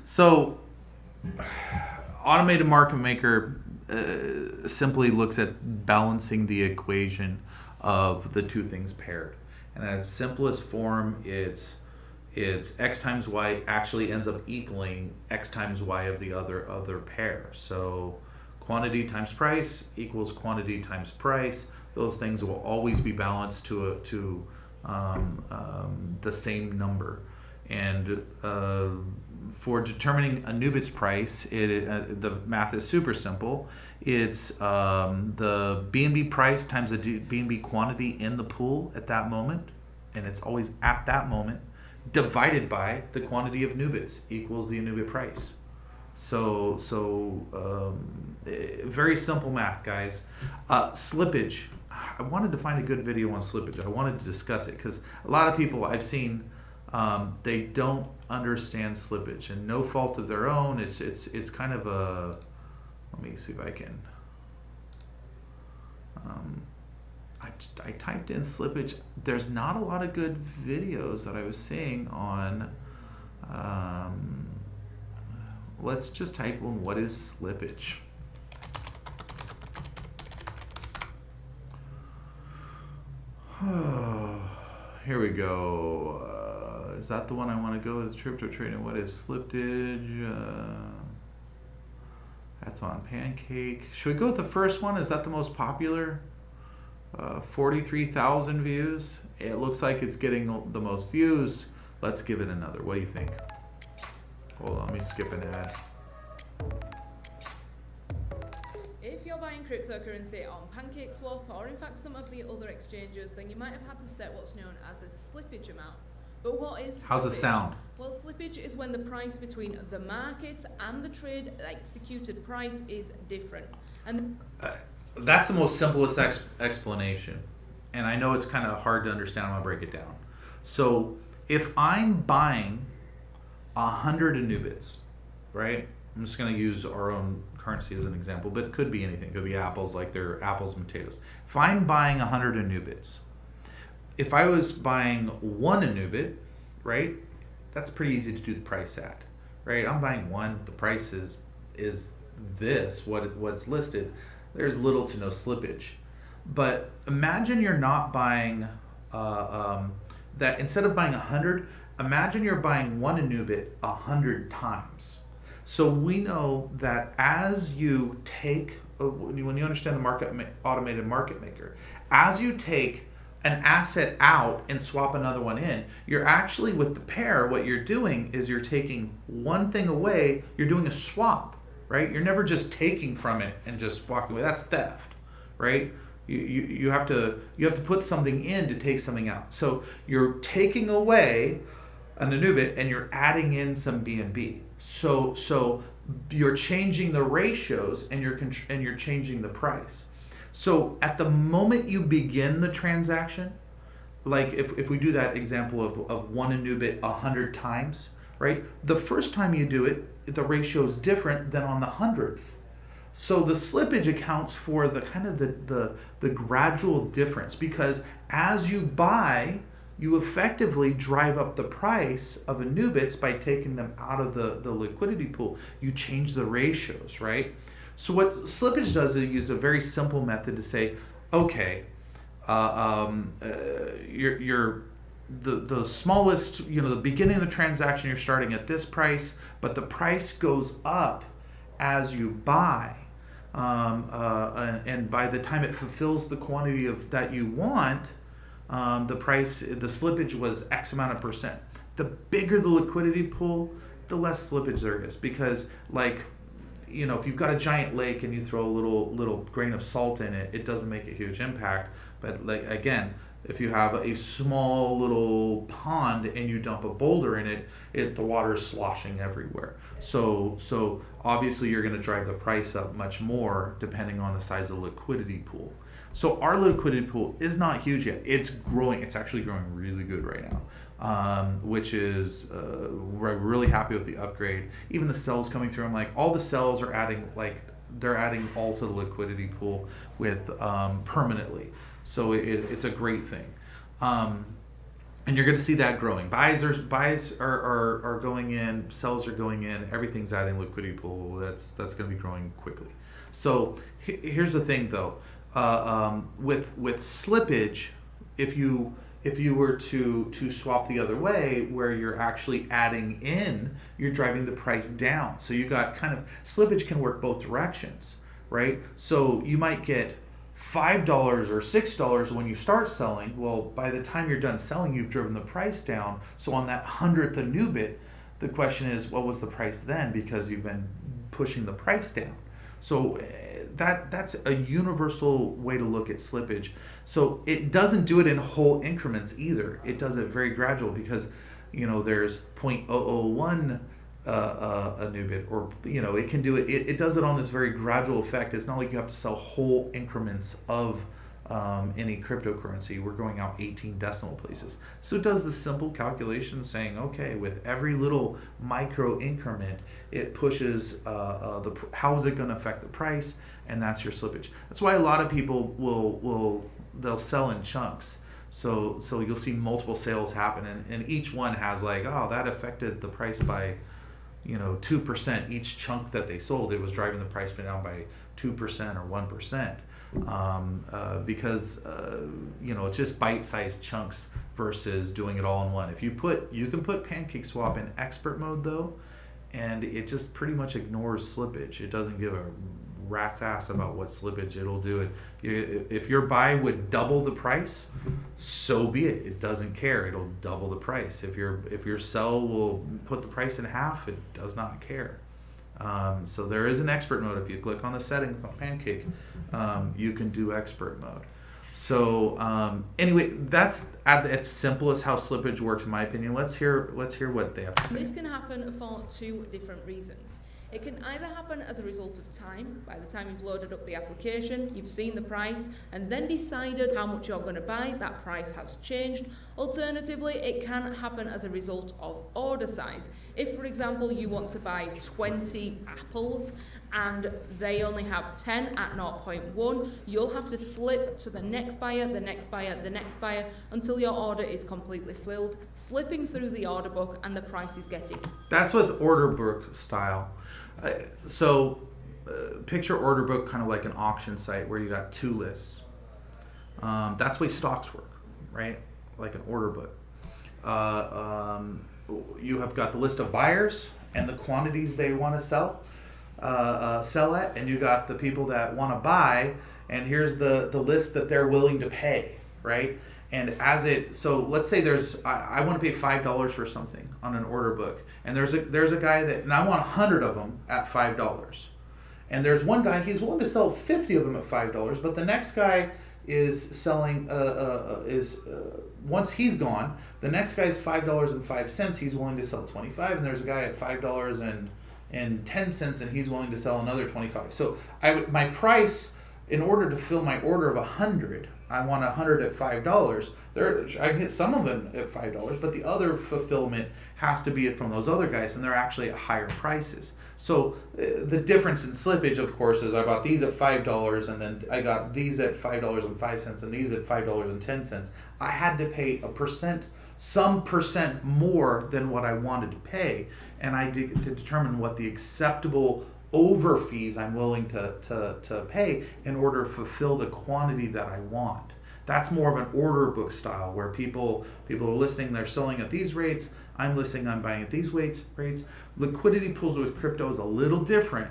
So, automated market maker, simply looks at balancing the equation of the two things paired. And at its simplest form, it's x times y actually ends up equaling x times y of the other pair. So quantity times price equals quantity times price. Those things will always be balanced to the same number. And for determining Anubit's price, the math is super simple. It's the B&B price times the B&B quantity in the pool at that moment, and it's always at that moment, divided by the quantity of Anubits equals the Anubit price. So very simple math, guys. Slippage. I wanted to find a good video on slippage. I wanted to discuss it because a lot of people I've seen, they don't understand slippage, and no fault of their own. It's kind of a. Let me see if I can. I typed in slippage. There's not a lot of good videos that I was seeing on. Let's just type in what is slippage. Here we go. Is that the one I want to go with? Crypto trading. What is slippage? That's on Pancake. Should we go with the first one? Is that the most popular? 43,000 views. It looks like it's getting the most views. Let's give it another. What do you think? Hold on, let me skip an ad. If you're buying cryptocurrency on PancakeSwap or in fact some of the other exchanges, then you might have had to set what's known as a slippage amount. But what is slippage? How's it sound? Well, slippage is when the price between the market and the trade executed price is different. And that's the most simplest explanation. And I know it's kind of hard to understand. I'm going to break it down. So if I'm buying 100 Anubits, right? I'm just going to use our own currency as an example, but it could be anything. It could be apples, like they're apples and potatoes. If I'm buying 100 Anubits, if I was buying one Anubit, right? That's pretty easy to do the price at, right? I'm buying one. The price is this, what's listed. There's little to no slippage. But imagine you're not buying that. Instead of buying 100, imagine you're buying one Anubit 100 times. So we know that as you take, when you understand the automated market maker, as you take an asset out and swap another one in, you're actually, with the pair, what you're doing is you're taking one thing away, you're doing a swap, right? You're never just taking from it and just walking away. That's theft, right? You have to put something in to take something out. So you're taking away an Anubit and you're adding in some BNB. So you're changing the ratios and you're changing the price. So at the moment you begin the transaction, like if we do that example of one Anubit 100 times, right? The first time you do it, the ratio is different than on the 100th. So the slippage accounts for the kind of the gradual difference, because as you buy, you effectively drive up the price of Anubits by taking them out of the liquidity pool. You change the ratios, right? So what slippage does is it uses a very simple method to say, okay, you're the smallest, the beginning of the transaction, you're starting at this price, but the price goes up as you buy. And by the time it fulfills the quantity of that you want, the slippage was X amount of percent. The bigger the liquidity pool, the less slippage there is, because if you've got a giant lake and you throw a little grain of salt in it, it doesn't make a huge impact. But again, if you have a small little pond and you dump a boulder in it, the water is sloshing everywhere. So obviously you're going to drive the price up much more depending on the size of the liquidity pool. So our liquidity pool is not huge yet. It's growing. It's actually growing really good right now, which is we're really happy with the upgrade. Even the cells coming through, I'm like, all the cells are adding, they're adding all to the liquidity pool with permanently. So it's a great thing. And you're going to see that growing. Buys are going in, sells are going in, everything's adding liquidity pool. That's going to be growing quickly. So here's the thing, though. With slippage, if you were to swap the other way, where you're actually adding in, you're driving the price down. So you got kind of slippage can work both directions, right? So you might get $5 or $6 when you start selling. Well, by the time you're done selling, you've driven the price down. So on that 100th Anubit, the question is, what was the price then? Because you've been pushing the price down. So that's a universal way to look at slippage. So it doesn't do it in whole increments either. It does it very gradual, because there's 0.001 Anubit, or it can do it. It does it on this very gradual effect. It's not like you have to sell whole increments of any cryptocurrency. We're going out 18 decimal places. So it does the simple calculation saying, okay, with every little micro increment, it pushes how is it going to affect the price, and that's your slippage. That's why a lot of people they'll sell in chunks. So you'll see multiple sales happen, and each one has like, oh, that affected the price by 2%. Each chunk that they sold, it was driving the price down by 2% or 1%, because it's just bite-sized chunks versus doing it all in one. You can put PancakeSwap in expert mode though, and it just pretty much ignores slippage. It doesn't give a rat's ass about what slippage it'll do. If your buy would double the price, so be it. It doesn't care. It'll double the price. If your sell will put the price in half, it does not care. So there is an expert mode. If you click on the settings on Pancake, you can do expert mode. So anyway, that's at its simplest how slippage works, in my opinion. Let's hear what they have to say. This can happen for two different reasons. It can either happen as a result of time. By the time you've loaded up the application, you've seen the price and then decided how much you're going to buy, that price has changed. Alternatively, it can happen as a result of order size. If, for example, you want to buy 20 apples and they only have 10 at 0.1, you'll have to slip to the next buyer, the next buyer, the next buyer, until your order is completely filled, slipping through the order book, and the price is getting. That's with order book style. Picture order book kind of like an auction site where you got two lists. That's the way stocks work, right? Like an order book. You have got the list of buyers and the quantities they want to sell at, and you got the people that want to buy, and here's the list that they're willing to pay, right? And so let's say I want to pay $5 for something on an order book, and there's a guy and I want 100 of them at $5, and there's one guy, he's willing to sell 50 of them at $5, but the next guy is selling once he's gone, the next guy's $5.05, he's willing to sell 25, and there's a guy at $5.10, and he's willing to sell another 25. So my price, in order to fill my order of 100, I want 100 at $5. I can get some of them at $5, but the other fulfillment has to be from those other guys, and they're actually at higher prices. So the difference in slippage, of course, is I bought these at $5, and then I got these at $5.05, and these at $5.10. I had to pay some percent more than what I wanted to pay, and I did to determine what the acceptable over fees I'm willing to pay in order to fulfill the quantity that I want. That's more of an order book style, where people are listing, they're selling at these rates, I'm listing, I'm buying at these rates. Liquidity pools with crypto is a little different,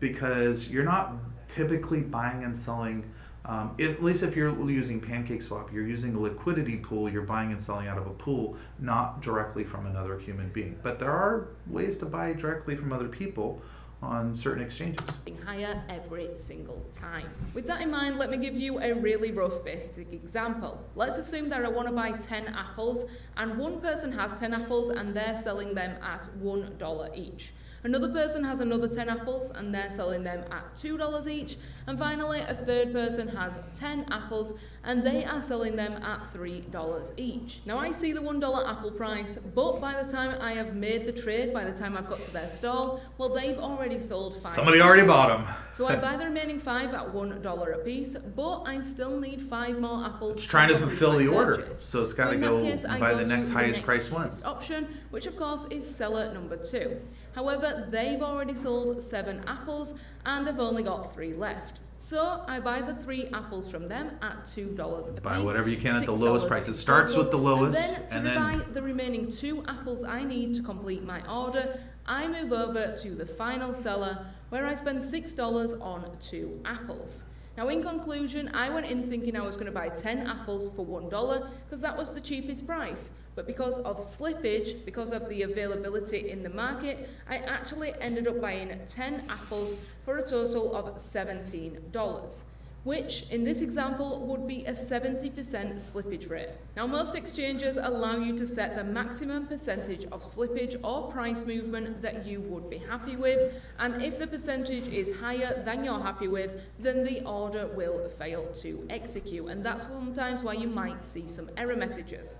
because you're not typically buying and selling, at least if you're using PancakeSwap, you're using a liquidity pool, you're buying and selling out of a pool, not directly from another human being. But there are ways to buy directly from other people on certain exchanges. Higher every single time. With that in mind, let me give you a really rough basic example. Let's assume that I want to buy 10 apples, and one person has 10 apples and they're selling them at $1 each. Another person has another 10 apples and they're selling them at $2 each. And finally, a third person has 10 apples and they are selling them at $3 each. Now I see the $1 apple price, but by the time I have made the trade, by the time I've got to their stall, well, they've already sold 5. Somebody already bought them. So I buy the remaining 5 at $1 a piece, but I still need 5 more apples. It's trying to fulfill the order, purchase. so it's got to in that go case, I by go the to next highest next price cheapest ones. option, which of course is seller number 2. However, they've already sold 7 apples and have only got 3 left. So I buy the 3 apples from them at $2 a piece. Buy whatever you can at the $6 lowest price. It in starts total. with the lowest, and then to buy the remaining 2 apples I need to complete my order, I move over to the final seller, where I spend $6 on 2 apples. Now in conclusion, I went in thinking I was going to buy 10 apples for $1 because that was the cheapest price. But because of slippage, because of the availability in the market, I actually ended up buying 10 apples for a total of $17, which in this example would be a 70% slippage rate. Now most exchanges allow you to set the maximum percentage of slippage or price movement that you would be happy with, and if the percentage is higher than you're happy with, then the order will fail to execute, and that's sometimes why you might see some error messages.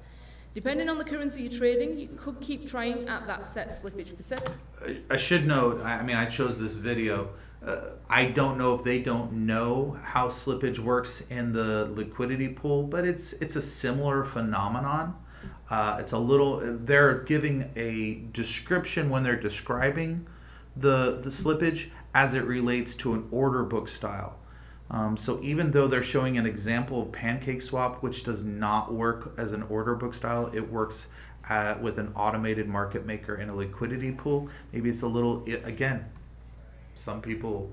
Depending on the currency you're trading, you could keep trying at that set slippage percent. I should note, I chose this video. I don't know if they don't know how slippage works in the liquidity pool, but it's a similar phenomenon. It's a little, they're giving a description when they're describing the slippage as it relates to an order book style. So even though they're showing an example of pancake swap, which does not work as an order book style, it works with an automated market maker in a liquidity pool. Maybe it's a little, again, some people,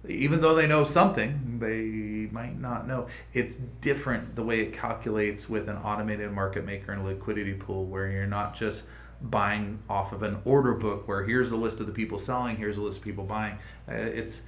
even though they know something, they might not know. It's different the way it calculates with an automated market maker in a liquidity pool, where you're not just buying off of an order book where here's a list of the people selling, here's a list of people buying. It's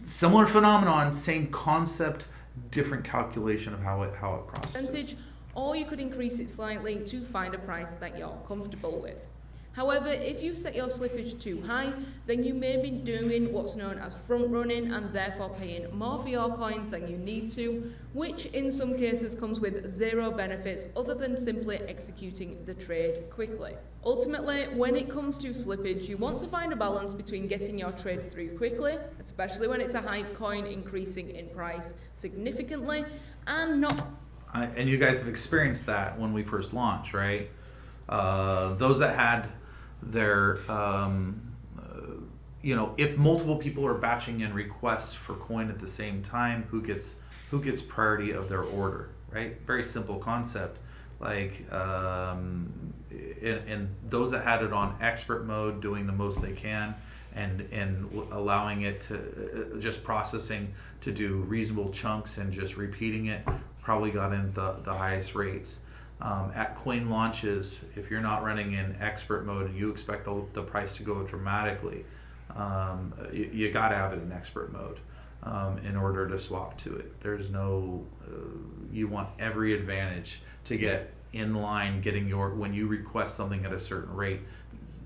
similar phenomenon, same concept, different calculation of how it processes. Or you could increase it slightly to find a price that you're comfortable with. However, if you set your slippage too high, then you may be doing what's known as front running and therefore paying more for your coins than you need to, which in some cases comes with 0 benefits other than simply executing the trade quickly. Ultimately, when it comes to slippage, you want to find a balance between getting your trade through quickly, especially when it's a hype coin increasing in price significantly, and not... And you guys have experienced that when we first launched, right? Those that had their, if multiple people are batching in requests for coin at the same time, who gets priority of their order, right? Very simple concept. Like, and those that had it on expert mode, doing the most they can, and allowing it to just processing to do reasonable chunks and just repeating it, probably got in the highest rates. At coin launches, if you're not running in expert mode and you expect the price to go dramatically, you got to have it in expert mode in order to swap to it. There's no, you want every advantage to get in line, getting when you request something at a certain rate,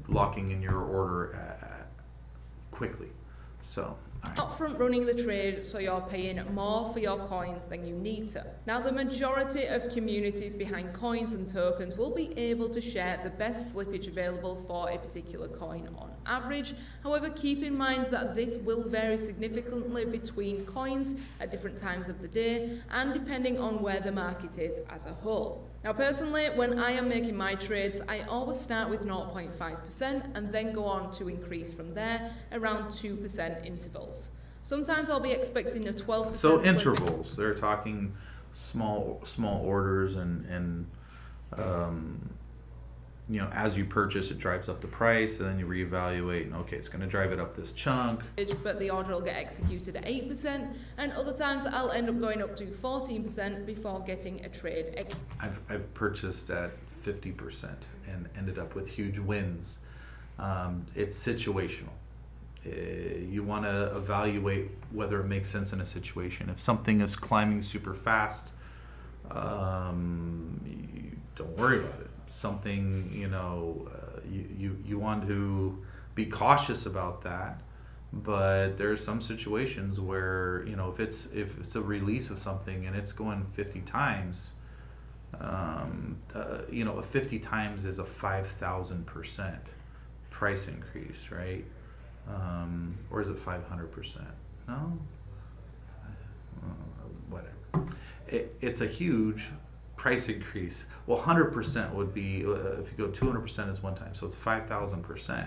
locking in your order quickly. So. Not front running the trade, so you're paying more for your coins than you need to. Now, the majority of communities behind coins and tokens will be able to share the best slippage available for a particular coin on average. However, keep in mind that this will vary significantly between coins at different times of the day and depending on where the market is as a whole. Now personally, when I am making my trades, I always start with 0.5% and then go on to increase from there around 2% intervals. Sometimes I'll be expecting a 12%. So intervals, they're talking small orders and as you purchase, it drives up the price, and then you reevaluate, and okay, it's going to drive it up this chunk. But the order will get executed at 8%, and other times I'll end up going up to 14% before getting a trade. I've purchased at 50% and ended up with huge wins. It's situational. You want to evaluate whether it makes sense in a situation. If something is climbing super fast, you don't worry about it. Something, you want to be cautious about that. But there's some situations where, you know, if it's a release of something and it's going 50 times, you know, a 50 times is a 5,000% price increase, right? Or is it 500%? No, whatever. It's a huge price increase. Well, 100% would be, if you go 200% is one time, so it's 5,000%.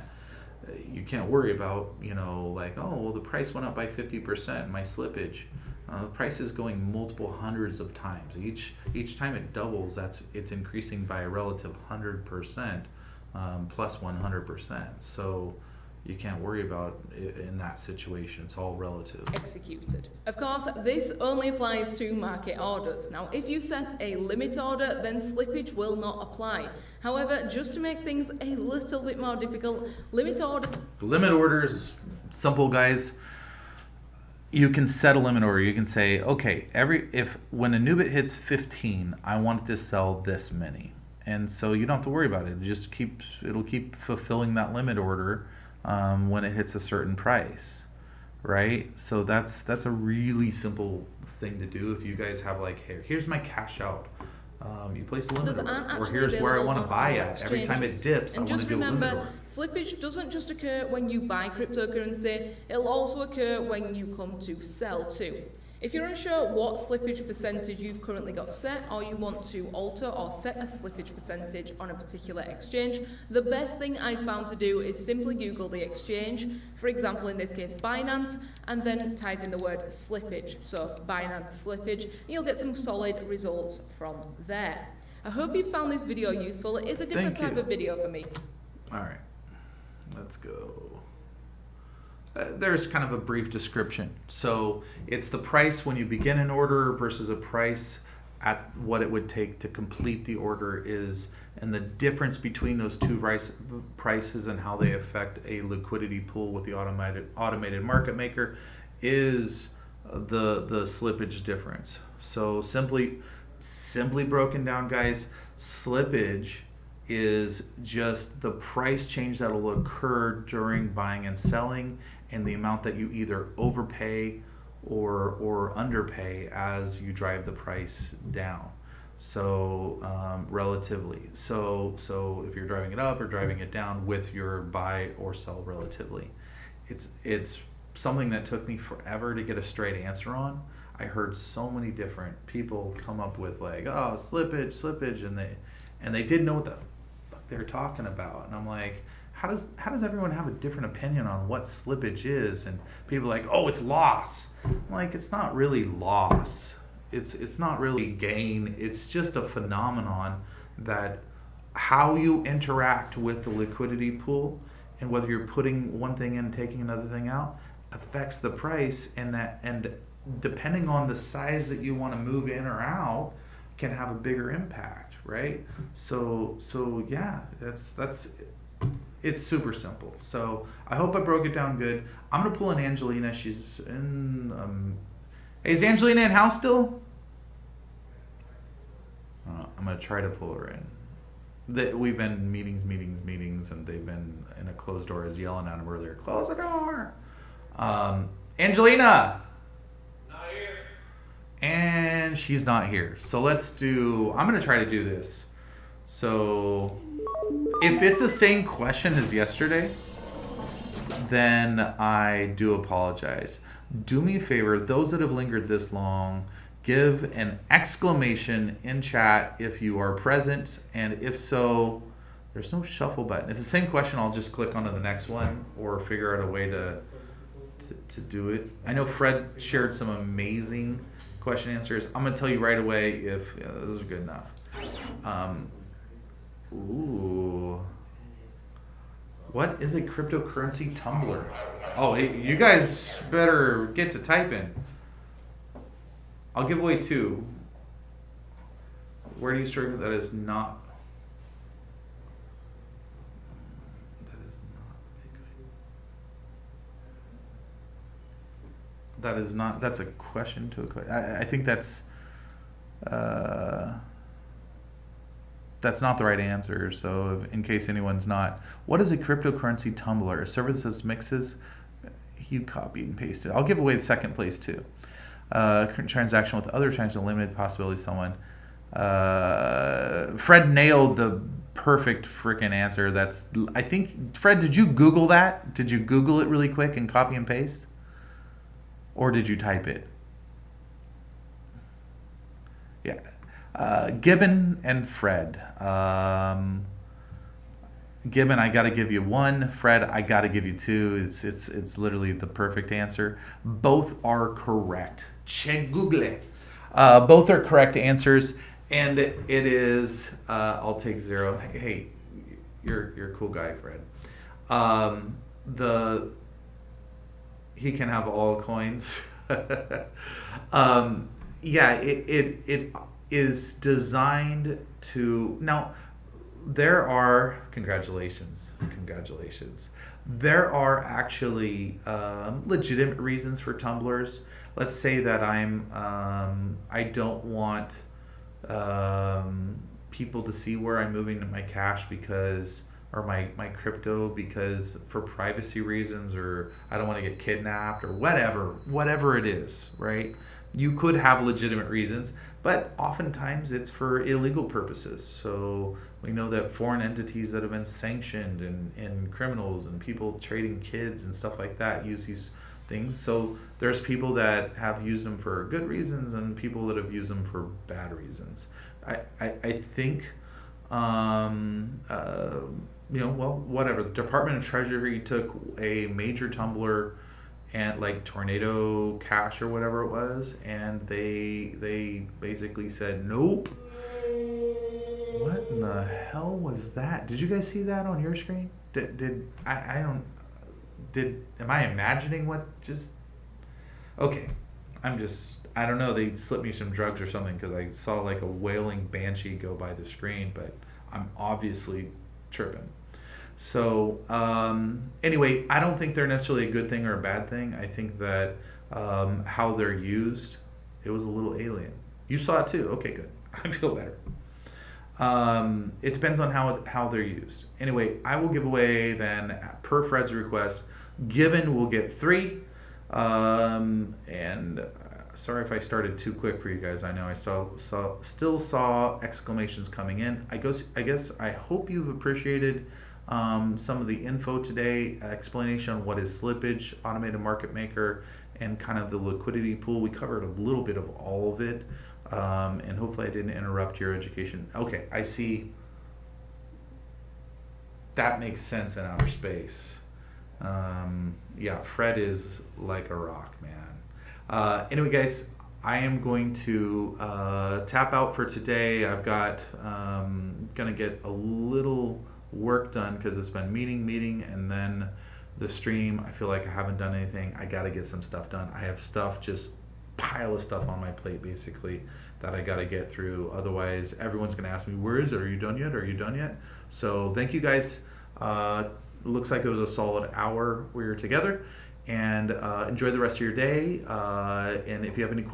You can't worry about, you know, like, oh, well, the price went up by 50%, my slippage. The price is going multiple hundreds of times. Each time it doubles, it's increasing by a relative 100%, plus 100%. So you can't worry about it in that situation. It's all relative. Executed. Of course, this only applies to market orders. Now, if you set a limit order, then slippage will not apply. However, just to make things a little bit more difficult, limit orders, simple, guys. You can set a limit order. You can say, okay, when Anubit hits 15, I want it to sell this many. And so you don't have to worry about it. It'll keep fulfilling that limit order when it hits a certain price, right? So that's a really simple thing to do. If you guys have like, hey, here's my cash out, you place a limit order, or here's where I want to buy at. Every time it dips, I want to do a limit order. Slippage doesn't just occur when you buy cryptocurrency, it'll also occur when you come to sell too. If you're unsure what slippage percentage you've currently got set, or you want to alter or set a slippage percentage on a particular exchange, the best thing I've found to do is simply Google the exchange, for example in this case Binance, and then type in the word slippage, so Binance slippage, and you'll get some solid results from there. I hope you found this video useful. It is a different type of video for me. Alright, let's go. There's kind of a brief description. So it's the price when you begin an order versus a price at what it would take to complete the order is, and the difference between those two prices and how they affect a liquidity pool with the automated market maker is the slippage difference. So simply broken down, guys, slippage is just the price change that will occur during buying and selling, and the amount that you either overpay or underpay as you drive the price down. So relatively. So if you're driving it up or driving it down with your buy or sell relatively. It's something that took me forever to get a straight answer on. I heard so many different people come up with like, oh, slippage, and they didn't know what the fuck they were talking about. And I'm like, how does everyone have a different opinion on what slippage is? And people are like, oh, it's loss. I'm like, it's not really loss. It's not really gain. It's just a phenomenon that how you interact with the liquidity pool and whether you're putting one thing in, taking another thing out, affects the price, and depending on the size that you want to move in or out can have a bigger impact, right? So yeah, it's super simple. So I hope I broke it down good. I'm gonna pull in Angelina. She's in. Hey, is Angelina in house still? I'm gonna try to pull her in. We've been meetings, and they've been in a closed door. I was yelling at them earlier. Close the door. Angelina. Not here. And she's not here. So I'm gonna try to do this. So if it's the same question as yesterday, then I do apologize. Do me a favor, those that have lingered this long, give an exclamation in chat if you are present, and if so, there's no shuffle button. If it's the same question, I'll just click onto the next one or figure out a way to do it. I know Fred shared some amazing question answers. I'm gonna tell you right away if those are good enough. Ooh. What is a cryptocurrency tumbler? Oh, hey, you guys better get to typing. I'll give away 2. Where do you struggle? That is not Bitcoin. That's a question to a question. I think that's not the right answer. So in case anyone's not, what is a cryptocurrency tumbler? A service that mixes? You copied and pasted. I'll give away the second place too. Current transaction with other transaction limited possibility someone. Fred nailed the perfect freaking answer. I think, Fred, did you Google that? Did you Google it really quick and copy and paste? Or did you type it? Yeah. Gibbon and Fred. Gibbon, I got to give you 1. Fred, I got to give you 2. It's literally the perfect answer. Both are correct. Che Google. Both are correct answers, and it is. I'll take 0. Hey, you're a cool guy, Fred. He can have all coins. Yeah, it is designed to now. There are congratulations. There are actually legitimate reasons for tumblers. Let's say that I don't want people to see where I'm moving my cash or my crypto because for privacy reasons, or I don't want to get kidnapped or whatever it is, right? You could have legitimate reasons, but oftentimes it's for illegal purposes. So we know that foreign entities that have been sanctioned and criminals and people trading kids and stuff like that use these things. So there's people that have used them for good reasons and people that have used them for bad reasons. I think, whatever. The Department of Treasury took a major tumbler and like Tornado Cash or whatever it was, and they basically said nope. What in the hell was that? Did you guys see that on your screen? Am I imagining what just? Okay, I don't know. They slipped me some drugs or something because I saw like a wailing banshee go by the screen, but I'm obviously tripping. So anyway, I don't think they're necessarily a good thing or a bad thing. I think that how they're used, it was a little alien. You saw it too. Okay, good. I feel better. It depends on how they're used. Anyway, I will give away then, per Fred's request, Gibbon will get 3. And sorry if I started too quick for you guys. I know I still saw exclamations coming in. I guess I hope you've appreciated some of the info today, explanation on what is slippage, automated market maker, and kind of the liquidity pool. We covered a little bit of all of it, and hopefully I didn't interrupt your education. Okay, I see. That makes sense in outer space. Yeah, Fred is like a rock, man. Anyway, guys, I am going to tap out for today. I've got gonna get a little work done because it's been meeting, and then the stream. I feel like I haven't done anything. I got to get some stuff done. I have just pile of stuff on my plate basically that I got to get through. Otherwise, everyone's gonna ask me, "Where is it? Are you done yet?" So thank you guys. It looks like it was a solid hour we were together, and enjoy the rest of your day. And if you have any questions.